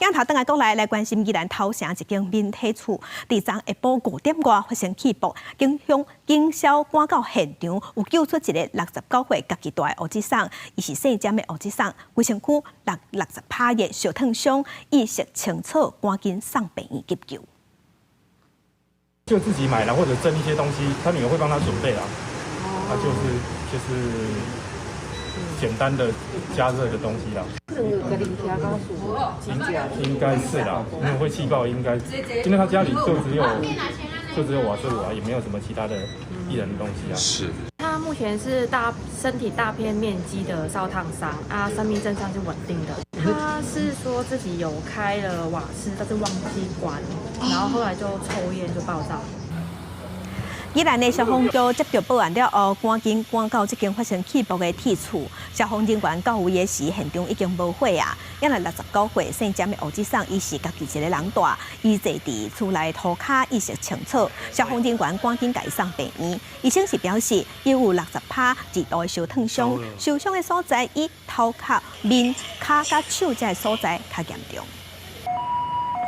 镜头转来国内来关心宜兰头城一间民体厝，伫昨下晡5点外发生起爆，警消赶到现场，有救出一个69岁家己大的乌子桑，伊是姓詹的乌子桑，规身躯60趴的烧烫伤，意识清楚，赶紧送病院急救。就自己买了或者蒸一些东西，他女儿会帮他准备啦。他就是简单的加热的东西啦。应该是啦，因为会气爆，应该，因为他家里就只有瓦斯炉啊，也没有什么其他的易燃的东西啊。是。他目前是身体大片面积的烧烫伤啊，生命症状是稳定的。他是说自己有开了瓦斯，但是忘记关，然后后来就抽烟就爆炸。宜兰的消防局接到报案了后，赶紧赶到这间发生起爆的铁厝。消防人员到位的时，现场已经无火啊。因为69岁姓詹的乌子桑，伊是家己一个人大，伊坐伫厝内涂骹意识清楚。消防人员赶紧甲伊送病院。医生是表示，伊有60趴极度的烧烫伤，受伤的所在以头壳、面、骹甲手这所在较严重。